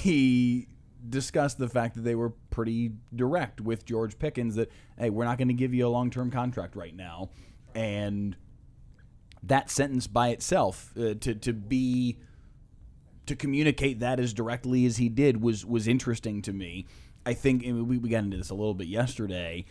he discussed the fact that they were pretty direct with George Pickens that, hey, we're not going to give you a long-term contract right now. And that sentence by itself, to communicate that as directly as he did was interesting to me. I think we got into this a little bit yesterday.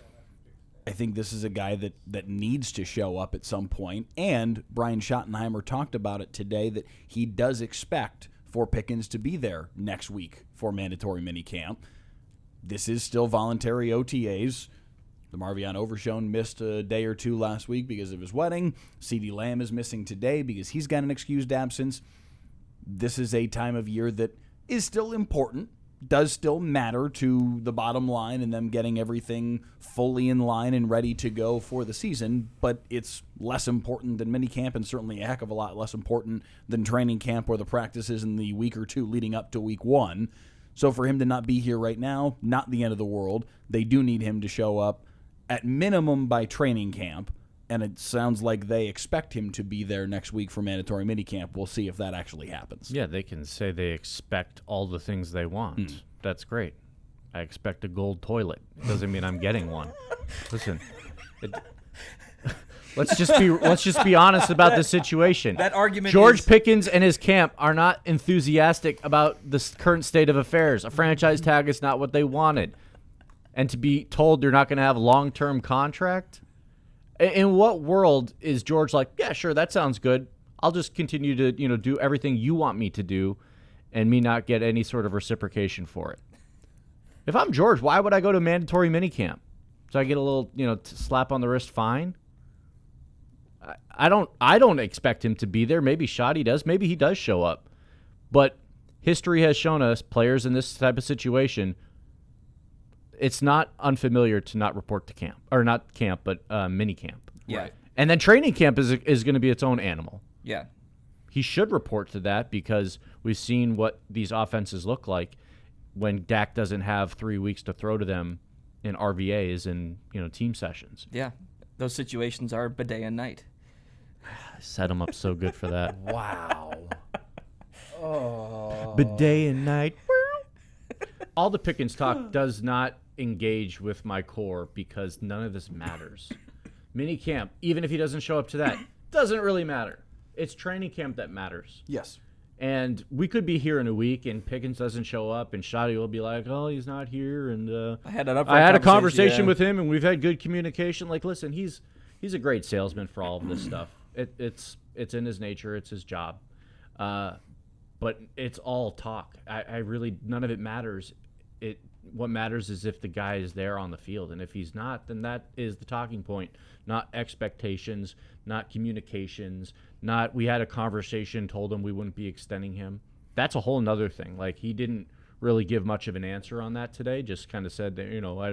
I think this is a guy that needs to show up at some point. And Brian Schottenheimer talked about it today that he does expect for Pickens to be there next week for mandatory minicamp. This is still voluntary OTAs. The Marvion Overshone missed a day or two last week because of his wedding. CeeDee Lamb is missing today because he's got an excused absence. This is a time of year that is still important, does still matter to the bottom line and them getting everything fully in line and ready to go for the season, but it's less important than minicamp and certainly a heck of a lot less important than training camp or the practices in the week or two leading up to week one. So for him to not be here right now, not the end of the world. They do need him to show up at minimum by training camp, and it sounds like they expect him to be there next week for mandatory minicamp. We'll see if that actually happens. Yeah, they can say they expect all the things they want. That's great. I expect a gold toilet. It doesn't mean I'm getting one. Listen, let's just be honest about the situation. That argument George Pickens and his camp are not enthusiastic about the current state of affairs. A franchise tag is not what they wanted. And to be told they're not going to have a long-term contract? In what world is George like, yeah, sure, that sounds good. I'll just continue to, do everything you want me to do and me not get any sort of reciprocation for it. If I'm George, why would I go to mandatory minicamp? So I get a little, slap on the wrist fine? I don't expect him to be there. Maybe Shoddy does. Maybe he does show up. But history has shown us players in this type of situation, it's not unfamiliar to not report to camp. Or not camp, but mini camp. Yeah. Right. And then training camp is going to be its own animal. Yeah. He should report to that because we've seen what these offenses look like when Dak doesn't have 3 weeks to throw to them in RVAs and team sessions. Yeah. Those situations are bidet and night. I set him up so good for that. Wow. Oh. Bidet and night. All the Pickens talk does not engage with my core because none of this matters. Mini camp, even if he doesn't show up to that, doesn't really matter. It's training camp that matters. Yes. And we could be here in a week and Pickens doesn't show up and Shoddy will be like, oh, he's not here. And I had a conversation with him and we've had good communication. Like, listen, he's a great salesman for all of this stuff. It's in his nature. It's his job. But it's all talk. I really, none of it matters. What matters is if the guy is there on the field. And if he's not, then that is the talking point, not expectations, not communications, not we had a conversation, told him we wouldn't be extending him. That's a whole nother thing. Like, he didn't really give much of an answer on that today, just kind of said that,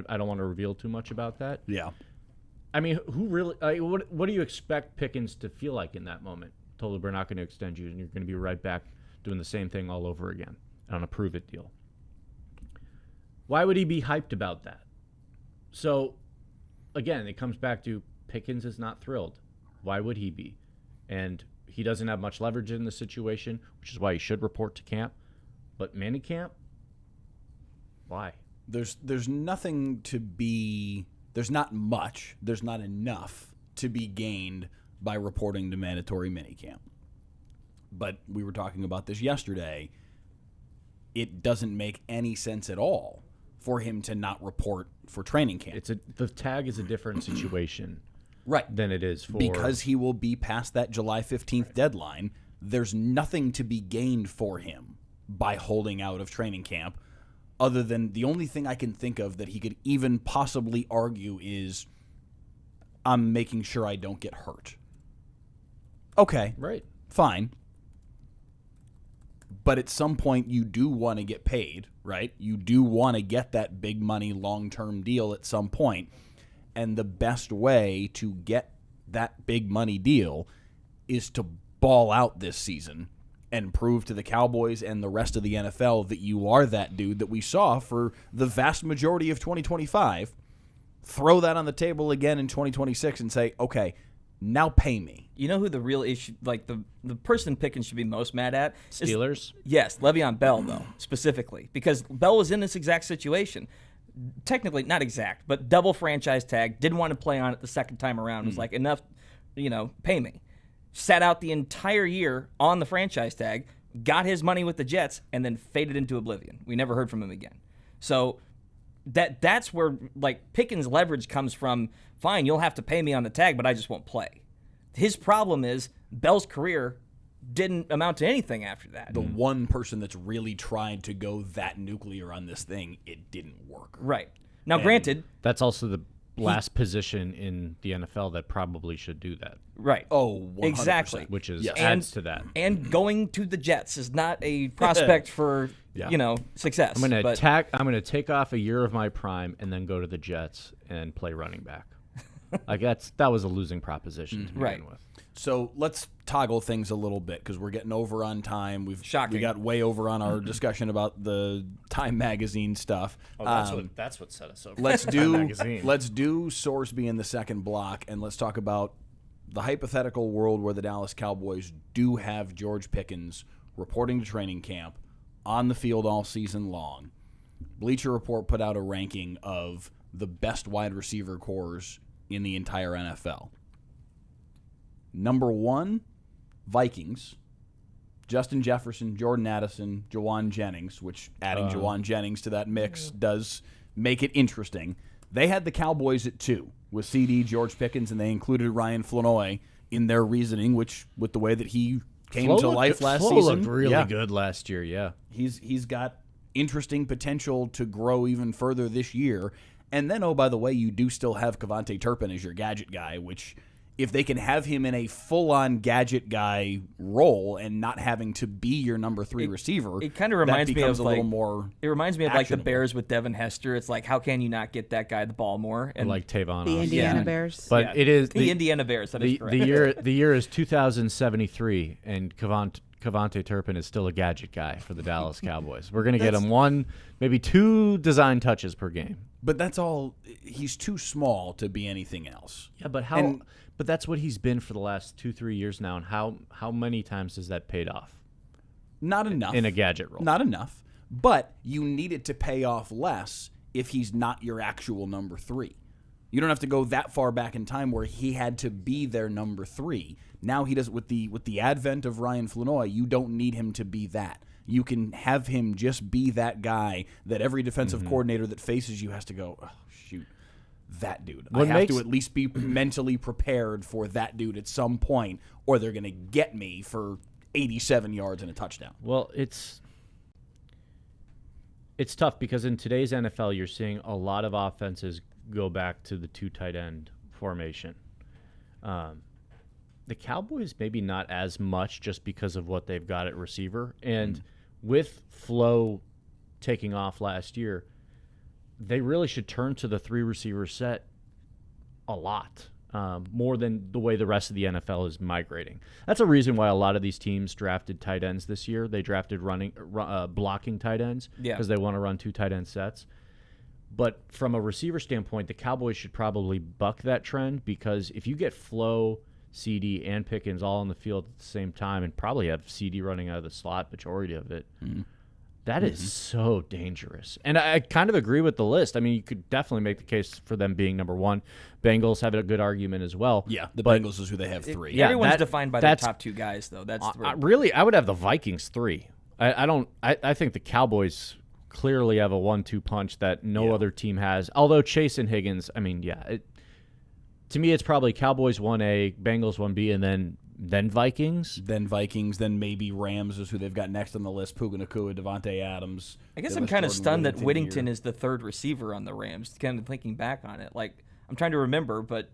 I don't want to reveal too much about that. Yeah. I mean, who really what do you expect Pickens to feel like in that moment? Told him we're not going to extend you and you're going to be right back doing the same thing all over again on a prove-it deal. Why would he be hyped about that? So, again, it comes back to Pickens is not thrilled. Why would he be? And he doesn't have much leverage in the situation, which is why he should report to camp. But minicamp? Why? There's nothing to be... There's not much. There's not enough to be gained by reporting to mandatory minicamp. But we were talking about this yesterday. It doesn't make any sense at all for him to not report for training camp. The tag is a different situation, right? Than it is for because he will be past that July 15th deadline. There's nothing to be gained for him by holding out of training camp, other than the only thing I can think of that he could even possibly argue is, I'm making sure I don't get hurt. Okay, right, fine. But at some point, you do want to get paid, right? You do want to get that big money long-term deal at some point. And the best way to get that big money deal is to ball out this season and prove to the Cowboys and the rest of the NFL that you are that dude that we saw for the vast majority of 2025. Throw that on the table again in 2026 and say, okay, Now pay me. You know who the real issue, like the person Pickens should be most mad at? Steelers? Yes, Le'Veon Bell, though, specifically. Because Bell was in this exact situation. Technically, not exact, but double franchise tag. Didn't want to play on it the second time around. Was like, enough, pay me. Sat out the entire year on the franchise tag, got his money with the Jets, and then faded into oblivion. We never heard from him again. So that's where, like, Pickens' leverage comes from. Fine, you'll have to pay me on the tag, but I just won't play. His problem is Bell's career didn't amount to anything after that. The one person that's really tried to go that nuclear on this thing, it didn't work. Right. Now, granted, That's also the last position in the NFL that probably should do that, right. Oh, 100%. Exactly. which is Yes. adds to that. And going to the Jets is not a prospect for, success. I'm going But to take off a year of my prime and then go to the Jets and play running back. Like that was a losing proposition to begin Right. with. So let's toggle things a little bit because we're getting over on time. We Shocking. got way over on our discussion about the Time Magazine stuff. Oh, that's what set us over. Let's do Sorsby in the second block, and let's talk about the hypothetical world where the Dallas Cowboys do have George Pickens reporting to training camp on the field all season long. Bleacher Report put out a ranking of the best wide receiver cores in the entire NFL. Number 1, Vikings. Justin Jefferson, Jordan Addison, Jawan Jennings, which adding Jawan Jennings to that mix does make it interesting. They had the Cowboys at 2 with CD, George Pickens, and they included Ryan Flanoy in their reasoning, which with the way that he came to life last season. Looked really good last year, yeah. He's got interesting potential to grow even further this year. And then, oh, by the way, you do still have Kevontae Turpin as your gadget guy, which if they can have him in a full-on gadget guy role and not having to be your number 3 receiver, it kind of reminds me of a little more. It reminds me of like the actionable. Bears with Devin Hester. It's like, how can you not get that guy the ball more? And Like Tavon. The Austin. Indiana Bears. But it is the Indiana Bears. That is correct. the year is 2073, and Kevontae Turpin is still a gadget guy for the Dallas Cowboys. We're going to get him 1, maybe 2 design touches per game. But that's all. He's too small to be anything else. Yeah, but how? And- but that's what he's been for the last 2-3 years now, and how many times has that paid off? Not enough. In a gadget role. Not enough. But you need it to pay off less if he's not your actual number 3. You don't have to go that far back in time where he had to be their number 3. Now he does with the advent of Ryan Flanoy, you don't need him to be that. You can have him just be that guy that every defensive coordinator that faces you has to go, oh, shoot, that dude. I have to at least be mentally prepared for that dude at some point, or they're going to get me for 87 yards and a touchdown. Well, it's tough because in today's NFL, you're seeing a lot of offenses go back to the 2 tight end formation. The Cowboys maybe not as much just because of what they've got at receiver. And with Flo taking off last year, they really should turn to the 3 receiver set a lot, more than the way the rest of the NFL is migrating. That's a reason why a lot of these teams drafted tight ends this year. They drafted blocking tight ends because they want to run 2 tight end sets. But from a receiver standpoint, the Cowboys should probably buck that trend because if you get Flo, CD, and Pickens all on the field at the same time and probably have CD running out of the slot majority of it, that is so dangerous. And I kind of agree with the list. I mean, you could definitely make the case for them being number 1. Bengals have a good argument as well. Yeah, the Bengals is who they have 3. Yeah, Everyone's defined by the top 2 guys, though. That's really, I would have the Vikings 3. I think the Cowboys clearly have a 1-2 punch that no other team has. Although Chase and Higgins, I mean, to me, it's probably Cowboys 1A, Bengals 1B, and then Vikings. Then Vikings, then maybe Rams is who they've got next on the list. Puka Nacua, Devontae Adams. I guess I'm kind of stunned that Whittington is the 3rd receiver on the Rams. Kind of thinking back on it, like I'm trying to remember, but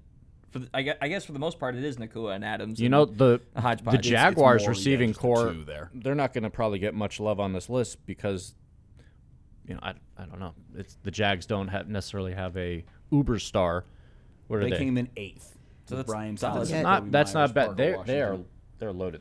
I guess for the most part it is Nacua and Adams. You know, the hodgepodge. Jaguars more, receiving just the core, 2 there. they're not going to probably get much love on this list because, I don't know. The Jags don't necessarily have a uber star. What are They they? came in 8th. So that's Brian solid. Thomas, Yeah. Kobe That's Myers, not bad. Parker Washington. They're loaded.